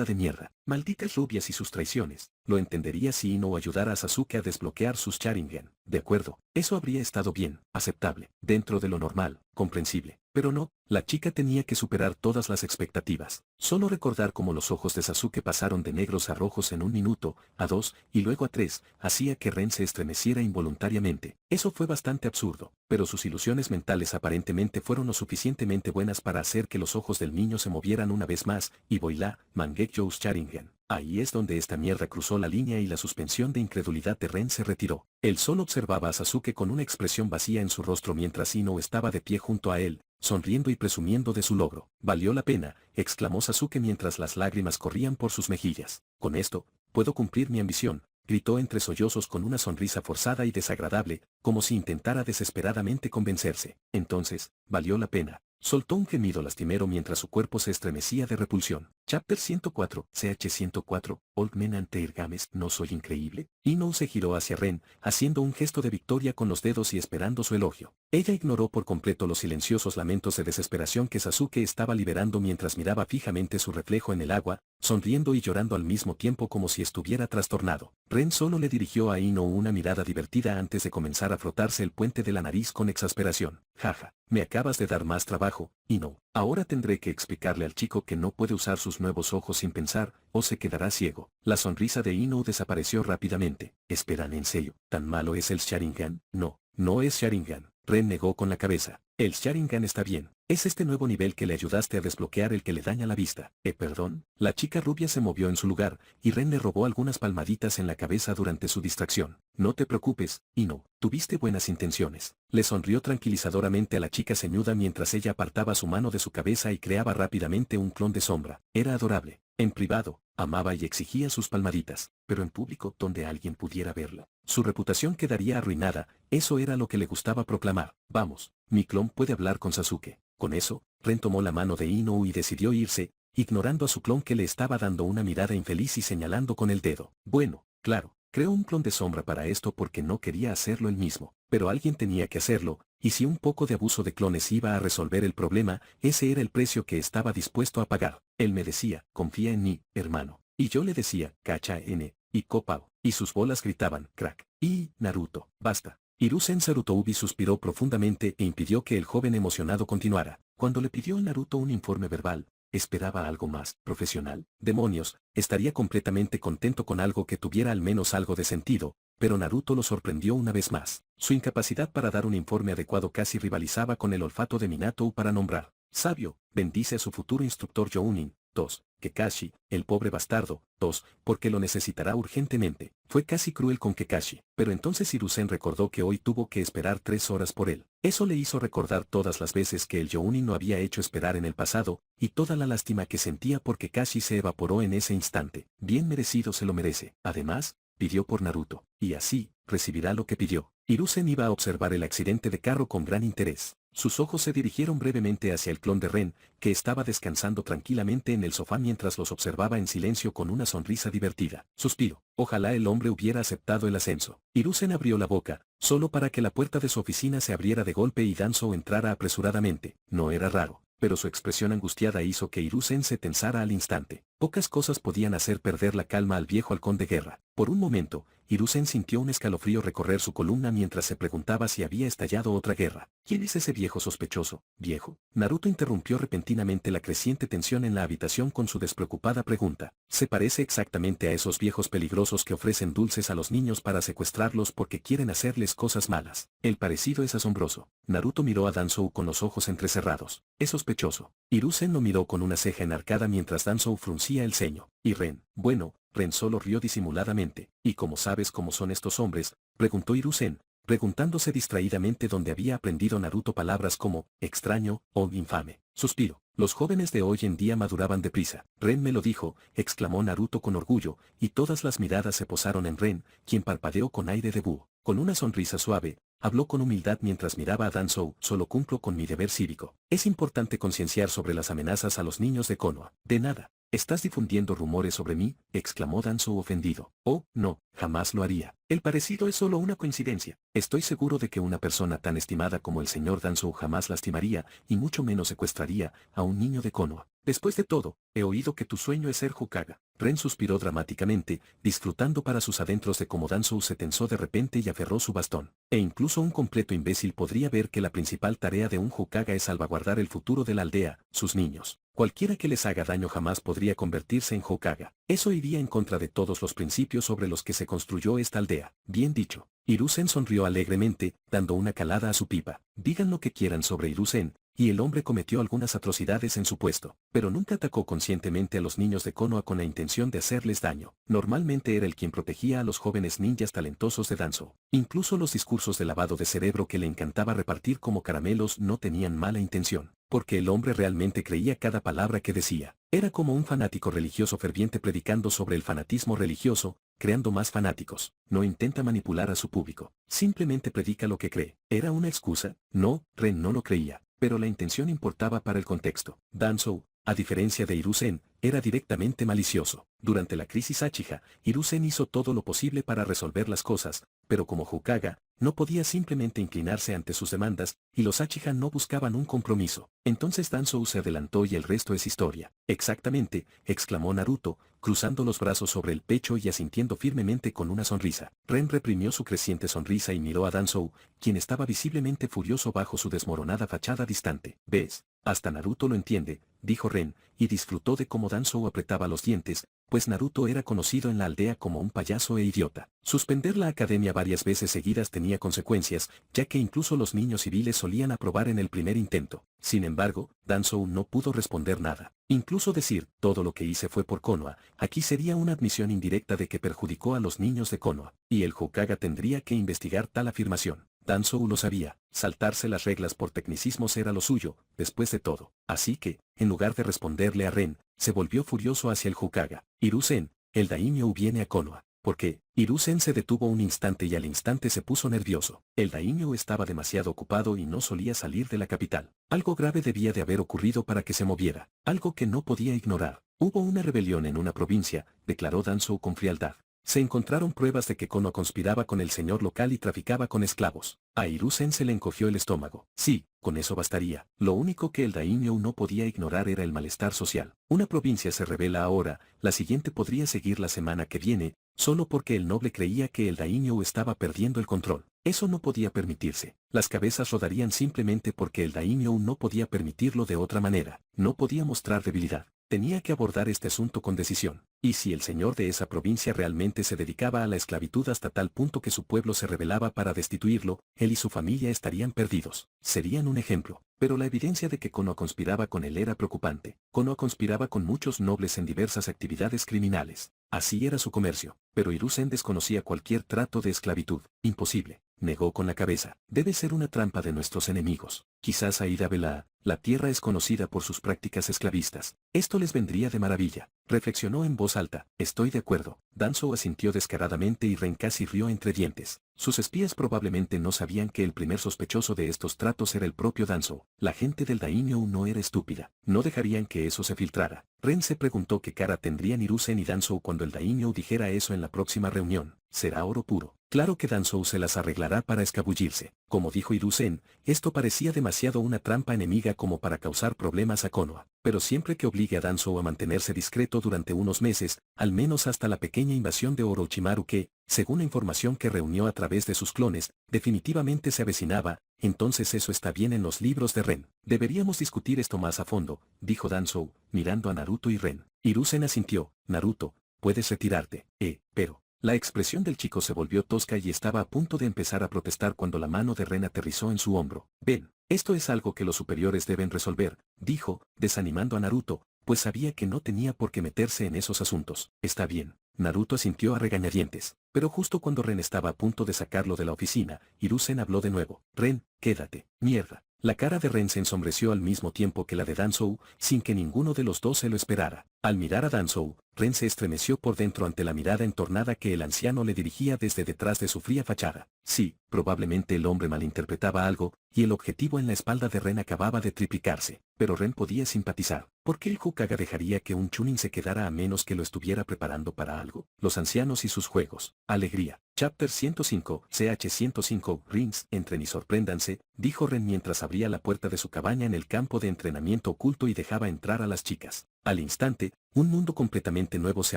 S3: de mierda. Malditas rubias y sus traiciones. Lo entendería si Inou ayudara a Sasuke a desbloquear sus Sharingan. De acuerdo, eso habría estado bien, aceptable, dentro de lo normal, comprensible. Pero no, la chica tenía que superar todas las expectativas. Solo recordar cómo los ojos de Sasuke pasaron de negros a rojos en 1 minuto, a 2, y luego a 3, hacía que Ren se estremeciera involuntariamente. Eso fue bastante absurdo, pero sus ilusiones mentales aparentemente fueron lo suficientemente buenas para hacer que los ojos del niño se movieran una vez más, y voilá, Mangekyo's Sharingan. Ahí es donde esta mierda cruzó la línea y la suspensión de incredulidad de Ren se retiró. Él solo observaba a Sasuke con una expresión vacía en su rostro mientras Inou estaba de pie junto a él, sonriendo y presumiendo de su logro. Valió la pena, exclamó Sasuke mientras las lágrimas corrían por sus mejillas. Con esto, puedo cumplir mi ambición, gritó entre sollozos con una sonrisa forzada y desagradable, como si intentara desesperadamente convencerse. Entonces, valió la pena. Soltó un gemido lastimero mientras su cuerpo se estremecía de repulsión. Chapter 104, CH 104, Old Man and Their Games, ¿no soy increíble? Inou se giró hacia Ren, haciendo un gesto de victoria con los dedos y esperando su elogio. Ella ignoró por completo los silenciosos lamentos de desesperación que Sasuke estaba liberando mientras miraba fijamente su reflejo en el agua, sonriendo y llorando al mismo tiempo como si estuviera trastornado. Ren solo le dirigió a Inou una mirada divertida antes de comenzar a frotarse el puente de la nariz con exasperación. Jaja, me acabas de dar más trabajo, Inou. Ahora tendré que explicarle al chico que no puede usar sus nuevos ojos sin pensar, o se quedará ciego. La sonrisa de Inou desapareció rápidamente. ¿Esperan en serio? ¿Tan malo es el Sharingan? No, no es Sharingan. Ren negó con la cabeza. El Sharingan está bien. Es este nuevo nivel que le ayudaste a desbloquear el que le daña la vista. Perdón. La chica rubia se movió en su lugar, y Ren le robó algunas palmaditas en la cabeza durante su distracción. No te preocupes, Inou. Tuviste buenas intenciones. Le sonrió tranquilizadoramente a la chica ceñuda mientras ella apartaba su mano de su cabeza y creaba rápidamente un clon de sombra. Era adorable. En privado, amaba y exigía sus palmaditas, pero en público donde alguien pudiera verla, su reputación quedaría arruinada, eso era lo que le gustaba proclamar. Vamos, mi clon puede hablar con Sasuke. Con eso, Ren tomó la mano de Inou y decidió irse, ignorando a su clon que le estaba dando una mirada infeliz y señalando con el dedo. Bueno, claro, creó un clon de sombra para esto porque no quería hacerlo él mismo, pero alguien tenía que hacerlo, y si un poco de abuso de clones iba a resolver el problema, ese era el precio que estaba dispuesto a pagar. Él me decía, confía en mí, hermano. Y yo le decía, cacha N, y Kopao. Y sus bolas gritaban, crack. Y, Naruto, basta. Hiruzen Sarutobi suspiró profundamente e impidió que el joven emocionado continuara. Cuando le pidió a Naruto un informe verbal, esperaba algo más profesional. Demonios, estaría completamente contento con algo que tuviera al menos algo de sentido, pero Naruto lo sorprendió una vez más. Su incapacidad para dar un informe adecuado casi rivalizaba con el olfato de Minato para nombrar. Sabio, bendice a su futuro instructor Jounin. 2. Kakashi, el pobre bastardo. 2. Porque lo necesitará urgentemente. Fue casi cruel con Kakashi, pero entonces Hiruzen recordó que hoy tuvo que esperar 3 horas por él. Eso le hizo recordar todas las veces que el Jounin lo había hecho esperar en el pasado, y toda la lástima que sentía por Kakashi se evaporó en ese instante. Bien merecido se lo merece. Además, pidió por Naruto, y así, recibirá lo que pidió. Hiruzen iba a observar el accidente de carro con gran interés. Sus ojos se dirigieron brevemente hacia el clon de Ren, que estaba descansando tranquilamente en el sofá mientras los observaba en silencio con una sonrisa divertida. Suspiro. Ojalá el hombre hubiera aceptado el ascenso. Hiruzen abrió la boca, solo para que la puerta de su oficina se abriera de golpe y Danzo entrara apresuradamente. No era raro, pero su expresión angustiada hizo que Hiruzen se tensara al instante. Pocas cosas podían hacer perder la calma al viejo halcón de guerra. Por un momento, Hiruzen sintió un escalofrío recorrer su columna mientras se preguntaba si había estallado otra guerra. ¿Quién es ese viejo sospechoso? ¿Viejo? Naruto interrumpió repentinamente la creciente tensión en la habitación con su despreocupada pregunta. Se parece exactamente a esos viejos peligrosos que ofrecen dulces a los niños para secuestrarlos porque quieren hacerles cosas malas. El parecido es asombroso. Naruto miró a Danzou con los ojos entrecerrados. Es sospechoso. Hiruzen lo miró con una ceja enarcada mientras Danzou fruncía el ceño. ¿Y Ren? Bueno, Ren solo rió disimuladamente. ¿Y cómo sabes cómo son estos hombres? Preguntó Hiruzen, preguntándose distraídamente dónde había aprendido Naruto palabras como extraño o infame. Suspiro. Los jóvenes de hoy en día maduraban deprisa. Ren me lo dijo, exclamó Naruto con orgullo, y todas las miradas se posaron en Ren, quien parpadeó con aire de búho. Con una sonrisa suave, habló con humildad mientras miraba a Danzou. Solo cumplo con mi deber cívico. Es importante concienciar sobre las amenazas a los niños de Konoha. De nada. ¿Estás difundiendo rumores sobre mí? Exclamó Danzou ofendido. Oh, no, jamás lo haría. El parecido es solo una coincidencia. Estoy seguro de que una persona tan estimada como el señor Danzou jamás lastimaría, y mucho menos secuestraría, a un niño de Konoha. Después de todo, he oído que tu sueño es ser Hokage. Ren suspiró dramáticamente, disfrutando para sus adentros de cómo Danzou se tensó de repente y aferró su bastón. E incluso un completo imbécil podría ver que la principal tarea de un Hokage es salvaguardar el futuro de la aldea, sus niños. Cualquiera que les haga daño jamás podría convertirse en Hokage. Eso iría en contra de todos los principios sobre los que se construyó esta aldea. Bien dicho. Hiruzen sonrió alegremente, dando una calada a su pipa. Digan lo que quieran sobre Hiruzen, y el hombre cometió algunas atrocidades en su puesto, pero nunca atacó conscientemente a los niños de Konoha con la intención de hacerles daño. Normalmente era él quien protegía a los jóvenes ninjas talentosos de Danzō. Incluso los discursos de lavado de cerebro que le encantaba repartir como caramelos no tenían mala intención, porque el hombre realmente creía cada palabra que decía. Era como un fanático religioso ferviente predicando sobre el fanatismo religioso, creando más fanáticos. No intenta manipular a su público, simplemente predica lo que cree. ¿Era una excusa? No, Ren no lo creía, pero la intención importaba para el contexto. Danzō, a diferencia de Hiruzen, era directamente malicioso. Durante la crisis Uchiha, Hiruzen hizo todo lo posible para resolver las cosas, pero como Hokage, no podía simplemente inclinarse ante sus demandas, y los Uchiha no buscaban un compromiso. Entonces Danzō se adelantó y el resto es historia. Exactamente, exclamó Naruto, cruzando los brazos sobre el pecho y asintiendo firmemente con una sonrisa. Ren reprimió su creciente sonrisa y miró a Danzō, quien estaba visiblemente furioso bajo su desmoronada fachada distante. ¿Ves? Hasta Naruto lo entiende, dijo Ren, y disfrutó de cómo Danzō apretaba los dientes, pues Naruto era conocido en la aldea como un payaso e idiota. Suspender la academia varias veces seguidas tenía consecuencias, ya que incluso los niños civiles solían aprobar en el primer intento. Sin embargo, Danzō no pudo responder nada. Incluso decir, todo lo que hice fue por Konoha, aquí sería una admisión indirecta de que perjudicó a los niños de Konoha, y el Hokage tendría que investigar tal afirmación. Danzō lo sabía, saltarse las reglas por tecnicismos era lo suyo, después de todo. Así que, en lugar de responderle a Ren, se volvió furioso hacia el Hokage. Hiruzen, el daimyo viene a Konoha. ¿Por qué? Hiruzen se detuvo un instante y al instante se puso nervioso. El daimyo estaba demasiado ocupado y no solía salir de la capital. Algo grave debía de haber ocurrido para que se moviera, algo que no podía ignorar. Hubo una rebelión en una provincia, declaró Danzō con frialdad. Se encontraron pruebas de que Konoha conspiraba con el señor local y traficaba con esclavos. A Hiruzen se le encogió el estómago. Sí, con eso bastaría. Lo único que el daimyo no podía ignorar era el malestar social. Una provincia se rebela ahora, la siguiente podría seguir la semana que viene, solo porque el noble creía que el daimyo estaba perdiendo el control. Eso no podía permitirse. Las cabezas rodarían simplemente porque el daimyo no podía permitirlo de otra manera. No podía mostrar debilidad. Tenía que abordar este asunto con decisión. Y si el señor de esa provincia realmente se dedicaba a la esclavitud hasta tal punto que su pueblo se rebelaba para destituirlo, él y su familia estarían perdidos. Serían un ejemplo. Pero la evidencia de que Konoha conspiraba con él era preocupante. Konoha conspiraba con muchos nobles en diversas actividades criminales. Así era su comercio. Pero Hiruzen desconocía cualquier trato de esclavitud. Imposible. Negó con la cabeza. Debe ser una trampa de nuestros enemigos. Quizás Aida Bela, la tierra es conocida por sus prácticas esclavistas. Esto les vendría de maravilla. Reflexionó en voz alta. Estoy de acuerdo. Danzō asintió descaradamente y Ren casi rió entre dientes. Sus espías probablemente no sabían que el primer sospechoso de estos tratos era el propio Danzō. La gente del daimyo no era estúpida. No dejarían que eso se filtrara. Ren se preguntó qué cara tendrían Hiruzen y Danzō cuando el daimyo dijera eso en la próxima reunión. Será oro puro. Claro que Danzō se las arreglará para escabullirse. Como dijo Hiruzen, esto parecía demasiado una trampa enemiga como para causar problemas a Konoha. Pero siempre que obligue a Danzō a mantenerse discreto durante unos meses, al menos hasta la pequeña invasión de Orochimaru que, según la información que reunió a través de sus clones, definitivamente se avecinaba, entonces eso está bien en los libros de Ren. Deberíamos discutir esto más a fondo, dijo Danzō, mirando a Naruto y Ren. Hiruzen asintió. Naruto, puedes retirarte. Pero... La expresión del chico se volvió tosca y estaba a punto de empezar a protestar cuando la mano de Ren aterrizó en su hombro. Ven, esto es algo que los superiores deben resolver, dijo, desanimando a Naruto, pues sabía que no tenía por qué meterse en esos asuntos. Está bien. Naruto asintió a regañadientes, pero justo cuando Ren estaba a punto de sacarlo de la oficina, Hiruzen habló de nuevo. Ren, quédate. Mierda. La cara de Ren se ensombreció al mismo tiempo que la de Danzō, sin que ninguno de los dos se lo esperara. Al mirar a Danzō, Ren se estremeció por dentro ante la mirada entornada que el anciano le dirigía desde detrás de su fría fachada. Sí, probablemente el hombre malinterpretaba algo, y el objetivo en la espalda de Ren acababa de triplicarse. Pero Ren podía simpatizar. ¿Por qué el Hokage dejaría que un Chunin se quedara a menos que lo estuviera preparando para algo? Los ancianos y sus juegos. Alegría. Chapter 105, CH 105, Rings, entren y sorpréndanse, dijo Ren mientras abría la puerta de su cabaña en el campo de entrenamiento oculto y dejaba entrar a las chicas. Al instante, un mundo completamente nuevo se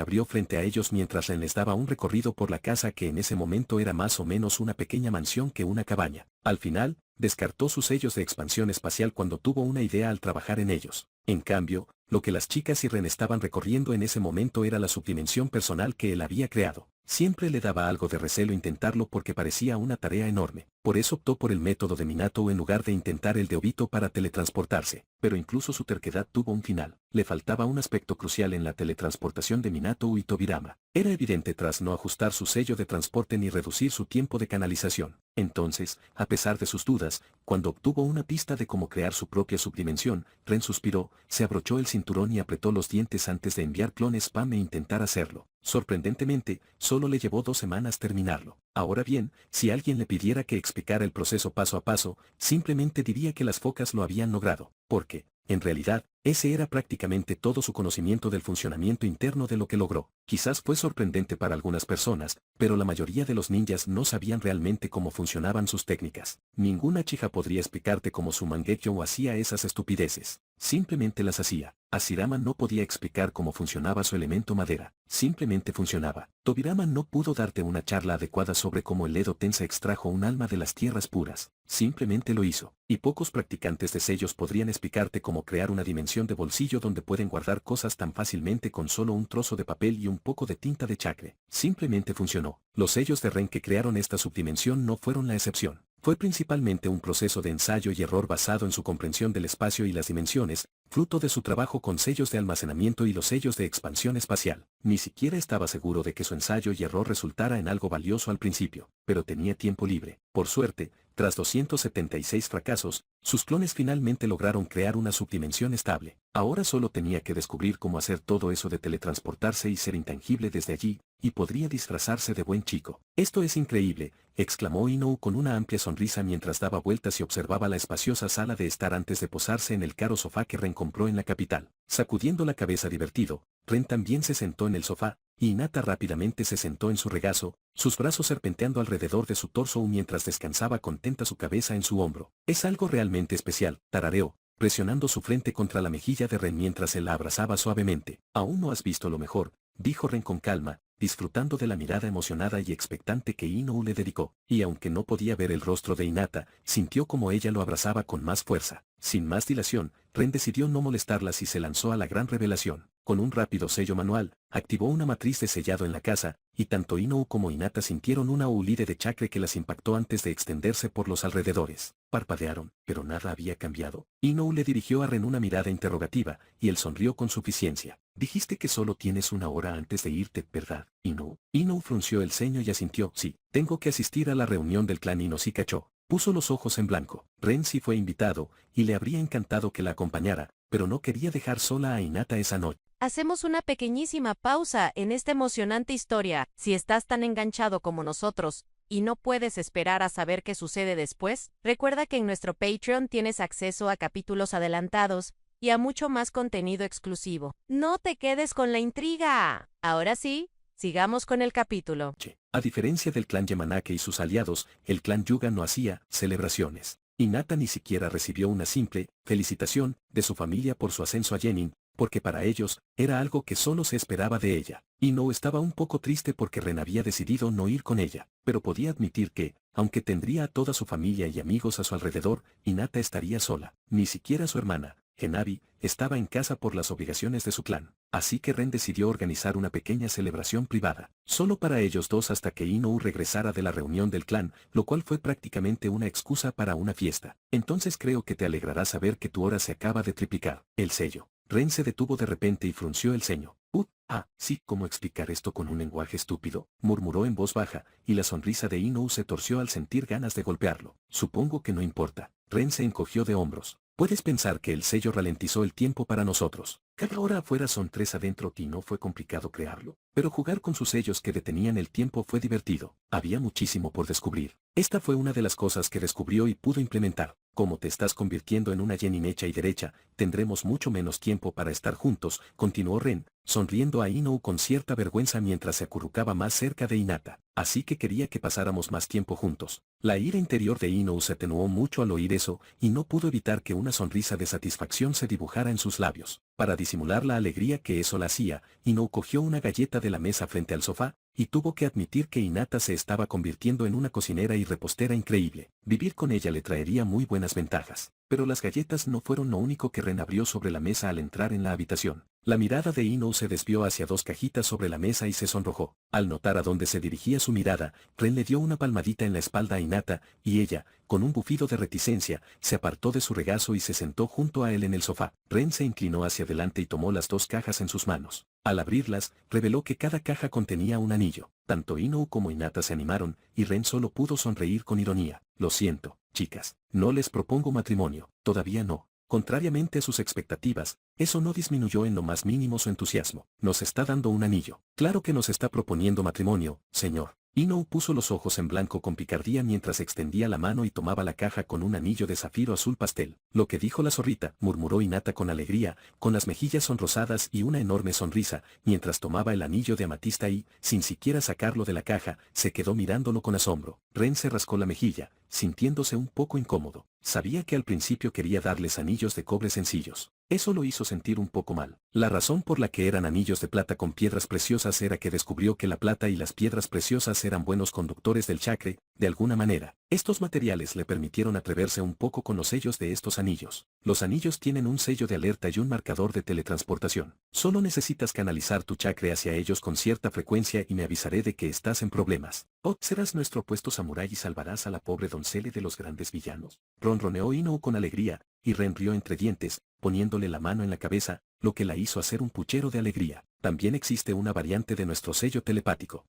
S3: abrió frente a ellos mientras Ren les daba un recorrido por la casa que en ese momento era más o menos una pequeña mansión que una cabaña. Al final, descartó sus sellos de expansión espacial cuando tuvo una idea al trabajar en ellos. En cambio, lo que las chicas y Ren estaban recorriendo en ese momento era la subdimensión personal que él había creado. Siempre le daba algo de recelo intentarlo porque parecía una tarea enorme. Por eso optó por el método de Minato en lugar de intentar el de Obito para teletransportarse. Pero incluso su terquedad tuvo un final. Le faltaba un aspecto crucial en la teletransportación de Minato y Tobirama. Era evidente tras no ajustar su sello de transporte ni reducir su tiempo de canalización. Entonces, a pesar de sus dudas, cuando obtuvo una pista de cómo crear su propia subdimensión, Ren suspiró, se abrochó el cinturón y apretó los dientes antes de enviar clones spam e intentar hacerlo. Sorprendentemente, solo le llevó 2 semanas terminarlo. Ahora bien, si alguien le pidiera que explicara el proceso paso a paso, simplemente diría que las focas lo habían logrado, porque, en realidad, ese era prácticamente todo su conocimiento del funcionamiento interno de lo que logró. Quizás fue sorprendente para algunas personas, pero la mayoría de los ninjas no sabían realmente cómo funcionaban sus técnicas. Ninguna chica podría explicarte cómo su Mangekyo hacía esas estupideces. Simplemente las hacía. Hashirama no podía explicar cómo funcionaba su elemento madera. Simplemente funcionaba. Tobirama no pudo darte una charla adecuada sobre cómo el Edo Tensa extrajo un alma de las tierras puras. Simplemente lo hizo. Y pocos practicantes de sellos podrían explicarte cómo crear una dimensión de bolsillo donde pueden guardar cosas tan fácilmente con solo un trozo de papel y un poco de tinta de chakre. Simplemente funcionó. Los sellos de Ren que crearon esta subdimensión no fueron la excepción. Fue principalmente un proceso de ensayo y error basado en su comprensión del espacio y las dimensiones, fruto de su trabajo con sellos de almacenamiento y los sellos de expansión espacial. Ni siquiera estaba seguro de que su ensayo y error resultara en algo valioso al principio, pero tenía tiempo libre. Por suerte, tras 276 fracasos, sus clones finalmente lograron crear una subdimensión estable. Ahora solo tenía que descubrir cómo hacer todo eso de teletransportarse y ser intangible desde allí, y podría disfrazarse de buen chico. «Esto es increíble», exclamó Inou con una amplia sonrisa mientras daba vueltas y observaba la espaciosa sala de estar antes de posarse en el caro sofá que Ren compró en la capital. Sacudiendo la cabeza divertido, Ren también se sentó en el sofá, y Hinata rápidamente se sentó en su regazo, sus brazos serpenteando alrededor de su torso mientras descansaba contenta su cabeza en su hombro. «Es algo realmente especial», tarareó, presionando su frente contra la mejilla de Ren mientras él la abrazaba suavemente. «Aún no has visto lo mejor», dijo Ren con calma, disfrutando de la mirada emocionada y expectante que Inou le dedicó, y aunque no podía ver el rostro de Hinata, sintió como ella lo abrazaba con más fuerza. Sin más dilación, Ren decidió no molestarlas y se lanzó a la gran revelación. Con un rápido sello manual, activó una matriz de sellado en la casa, y tanto Inou como Hinata sintieron una ulide de chakra que las impactó antes de extenderse por los alrededores. Parpadearon, pero nada había cambiado. Inou le dirigió a Ren una mirada interrogativa, y él sonrió con suficiencia. «Dijiste que solo tienes 1 hora antes de irte, ¿verdad, Inou?» Inou frunció el ceño y asintió. «Sí, tengo que asistir a la reunión del clan Inoshikacho». Puso los ojos en blanco. Ren sí fue invitado, y le habría encantado que la acompañara, pero no quería dejar sola a Hinata esa noche.
S4: Hacemos una pequeñísima pausa en esta emocionante historia. Si estás tan enganchado como nosotros, y no puedes esperar a saber qué sucede después, recuerda que en nuestro Patreon tienes acceso a capítulos adelantados, y a mucho más contenido exclusivo. No te quedes con la intriga. Ahora sí, sigamos con el capítulo.
S3: A diferencia del clan Yamanake y sus aliados, el clan Yuga no hacía celebraciones. Hinata ni siquiera recibió una simple felicitación de su familia por su ascenso a Genin, porque para ellos era algo que solo se esperaba de ella. Inou estaba un poco triste porque Ren había decidido no ir con ella, pero podía admitir que, aunque tendría a toda su familia y amigos a su alrededor, Hinata estaría sola. Ni siquiera su hermana, Genabi, estaba en casa por las obligaciones de su clan, así que Ren decidió organizar una pequeña celebración privada, solo para ellos dos hasta que Inou regresara de la reunión del clan, lo cual fue prácticamente una excusa para una fiesta. «Entonces creo que te alegrará saber que tu hora se acaba de triplicar». El sello. Ren se detuvo de repente y frunció el ceño. Sí, ¿cómo explicar esto con un lenguaje estúpido?», murmuró en voz baja, y la sonrisa de Inou se torció al sentir ganas de golpearlo. «Supongo que no importa». Ren se encogió de hombros. «Puedes pensar que el sello ralentizó el tiempo para nosotros. Cada hora afuera son 3 adentro y no fue complicado crearlo. Pero jugar con sus sellos que detenían el tiempo fue divertido. Había muchísimo por descubrir. Esta fue una de las cosas que descubrió y pudo implementar. Como te estás convirtiendo en una Genin hecha y derecha, tendremos mucho menos tiempo para estar juntos», continuó Ren, sonriendo a Inou con cierta vergüenza mientras se acurrucaba más cerca de Hinata. «Así que quería que pasáramos más tiempo juntos». La ira interior de Inou se atenuó mucho al oír eso, y no pudo evitar que una sonrisa de satisfacción se dibujara en sus labios. Para disimular la alegría que eso la hacía, Inou cogió una galleta de la mesa frente al sofá, y tuvo que admitir que Hinata se estaba convirtiendo en una cocinera y repostera increíble. Vivir con ella le traería muy buenas ventajas. Pero las galletas no fueron lo único que Ren abrió sobre la mesa al entrar en la habitación. La mirada de Inou se desvió hacia dos cajitas sobre la mesa y se sonrojó. Al notar a dónde se dirigía su mirada, Ren le dio una palmadita en la espalda a Hinata, y ella, con un bufido de reticencia, se apartó de su regazo y se sentó junto a él en el sofá. Ren se inclinó hacia adelante y tomó las dos cajas en sus manos. Al abrirlas, reveló que cada caja contenía un anillo. Tanto Inou como Hinata se animaron, y Ren solo pudo sonreír con ironía. Lo siento, chicas, no les propongo matrimonio, todavía no. Contrariamente a sus expectativas, eso no disminuyó en lo más mínimo su entusiasmo. Nos está dando un anillo. Claro que nos está proponiendo matrimonio, señor. Inou puso los ojos en blanco con picardía mientras extendía la mano y tomaba la caja con un anillo de zafiro azul pastel. Lo que dijo la zorrita, murmuró Hinata con alegría, con las mejillas sonrosadas y una enorme sonrisa, mientras tomaba el anillo de amatista y, sin siquiera sacarlo de la caja, se quedó mirándolo con asombro. Ren se rascó la mejilla, sintiéndose un poco incómodo. Sabía que al principio quería darles anillos de cobre sencillos. Eso lo hizo sentir un poco mal. La razón por la que eran anillos de plata con piedras preciosas era que descubrió que la plata y las piedras preciosas eran buenos conductores del chakre, de alguna manera. Estos materiales le permitieron atreverse un poco con los sellos de estos anillos. Los anillos tienen un sello de alerta y un marcador de teletransportación. Solo necesitas canalizar tu chakre hacia ellos con cierta frecuencia y me avisaré de que estás en problemas. Oh, serás nuestro opuesto samurái y salvarás a la pobre doncella de los grandes villanos. Ronroneó Inou con alegría, y Ren rió entre dientes, poniéndole la mano en la cabeza, lo que la hizo hacer un puchero de alegría. También existe una variante de nuestro sello telepático.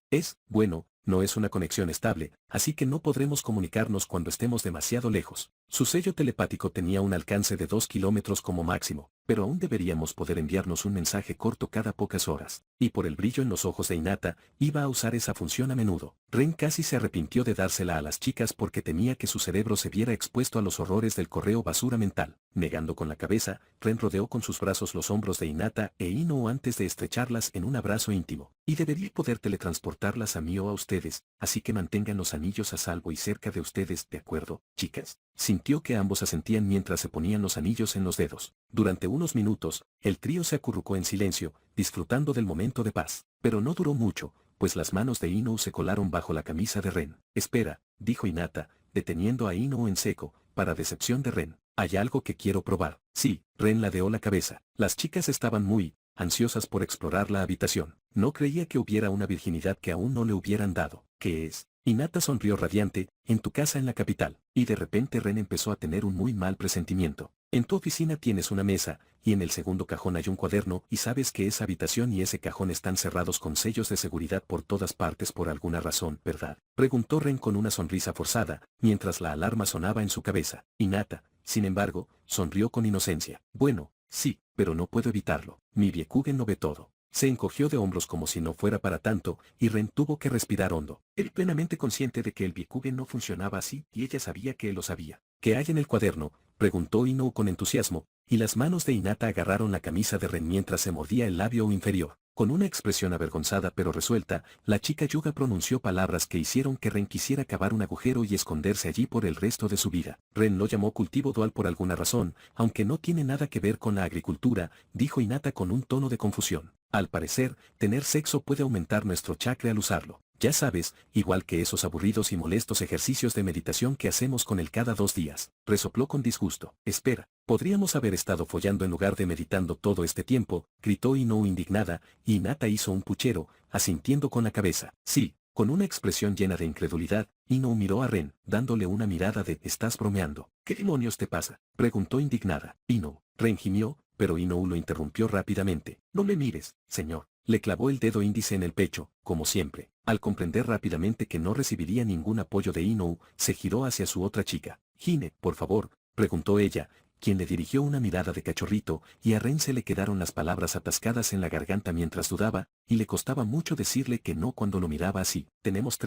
S3: Bueno, no es una conexión estable, así que no podremos comunicarnos cuando estemos demasiado lejos. Su sello telepático tenía un alcance de 2 kilómetros como máximo, pero aún deberíamos poder enviarnos un mensaje corto cada pocas horas. Y por el brillo en los ojos de Hinata, iba a usar esa función a menudo. Ren casi se arrepintió de dársela a las chicas porque temía que su cerebro se viera expuesto a los horrores del correo basura mental. Negando con la cabeza, Ren rodeó con sus brazos los hombros de Hinata e Inou antes de estrecharlas en un abrazo íntimo. Y debería poder teletransportarlas a mí o a ustedes, así que mantengan los anillos a salvo y cerca de ustedes, ¿de acuerdo, chicas? Sintió que ambos asentían mientras se ponían los anillos en los dedos. Durante unos minutos, el trío se acurrucó en silencio, disfrutando del momento de paz. Pero no duró mucho, pues las manos de Inou se colaron bajo la camisa de Ren. Espera, dijo Hinata, deteniendo a Inou en seco, para decepción de Ren. Hay algo que quiero probar. Sí, Ren ladeó la cabeza. Las chicas estaban muy ansiosas por explorar la habitación. No creía que hubiera una virginidad que aún no le hubieran dado. ¿Qué es? Hinata sonrió radiante, en tu casa en la capital. Y de repente Ren empezó a tener un muy mal presentimiento. En tu oficina tienes una mesa, y en el segundo cajón hay un cuaderno, y sabes que esa habitación y ese cajón están cerrados con sellos de seguridad por todas partes por alguna razón, ¿verdad? Preguntó Ren con una sonrisa forzada, mientras la alarma sonaba en su cabeza. Hinata, sin embargo, sonrió con inocencia. Bueno, sí, pero no puedo evitarlo. Mi Byakugan lo ve todo. Se encogió de hombros como si no fuera para tanto, y Ren tuvo que respirar hondo. Él plenamente consciente de que el Byakugan no funcionaba así, y ella sabía que él lo sabía. ¿Qué hay en el cuaderno?, preguntó Inou con entusiasmo, y las manos de Hinata agarraron la camisa de Ren mientras se mordía el labio inferior. Con una expresión avergonzada pero resuelta, la chica Yuga pronunció palabras que hicieron que Ren quisiera cavar un agujero y esconderse allí por el resto de su vida. Ren lo llamó cultivo dual por alguna razón, aunque no tiene nada que ver con la agricultura, dijo Hinata con un tono de confusión. Al parecer, tener sexo puede aumentar nuestro chakra al usarlo. Ya sabes, igual que esos aburridos y molestos ejercicios de meditación que hacemos con él cada 2 días. Resopló con disgusto. Espera, podríamos haber estado follando en lugar de meditando todo este tiempo, gritó Inou indignada, y Hinata hizo un puchero, asintiendo con la cabeza. Sí, con una expresión llena de incredulidad, Inou miró a Ren, dándole una mirada de «¿Estás bromeando? ¿Qué demonios te pasa?», preguntó indignada. Inou. Ren gimió, pero Inou lo interrumpió rápidamente. No me mires, señor. Le clavó el dedo índice en el pecho, como siempre. Al comprender rápidamente que no recibiría ningún apoyo de Inou, se giró hacia su otra chica. «Hine, por favor», preguntó ella, quien le dirigió una mirada de cachorrito, y a Ren se le quedaron las palabras atascadas en la garganta mientras dudaba, y le costaba mucho decirle que no cuando lo miraba así. «Tenemos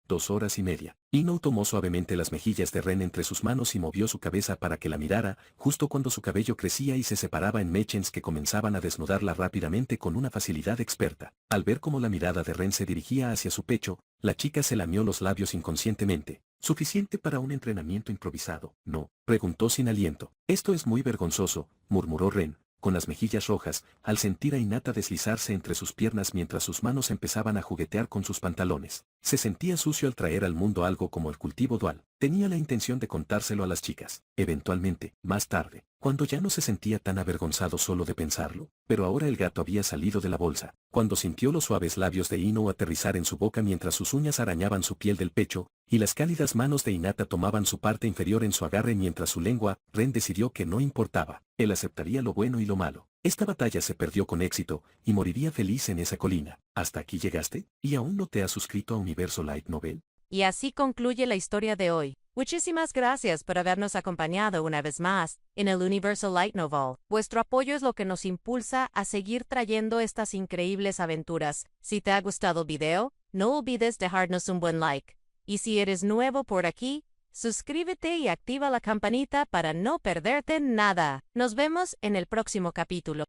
S3: 2 horas y media. Inou tomó suavemente las mejillas de Ren entre sus manos y movió su cabeza para que la mirara, justo cuando su cabello crecía y se separaba en mechens que comenzaban a desnudarla rápidamente con una facilidad experta. Al ver cómo la mirada de Ren se dirigía hacia su pecho, la chica se lamió los labios inconscientemente. ¿Suficiente para un entrenamiento improvisado? No, preguntó sin aliento. Esto es muy vergonzoso, murmuró Ren, con las mejillas rojas, al sentir a Hinata deslizarse entre sus piernas mientras sus manos empezaban a juguetear con sus pantalones. Se sentía sucio al traer al mundo algo como el cultivo dual. Tenía la intención de contárselo a las chicas, eventualmente, más tarde, cuando ya no se sentía tan avergonzado solo de pensarlo. Pero ahora el gato había salido de la bolsa. Cuando sintió los suaves labios de Ino aterrizar en su boca mientras sus uñas arañaban su piel del pecho, y las cálidas manos de Hinata tomaban su parte inferior en su agarre mientras su lengua, Ren decidió que no importaba. Él aceptaría lo bueno y lo malo. Esta batalla se perdió con éxito, y moriría feliz en esa colina. ¿Hasta aquí llegaste? ¿Y aún no te has suscrito a Universo Light Novel?
S4: Y así concluye la historia de hoy. Muchísimas gracias por habernos acompañado una vez más en el Universo Light Novel. Vuestro apoyo es lo que nos impulsa a seguir trayendo estas increíbles aventuras. Si te ha gustado el video, no olvides dejarnos un buen like. Y si eres nuevo por aquí, suscríbete y activa la campanita para no perderte nada. Nos vemos en el próximo capítulo.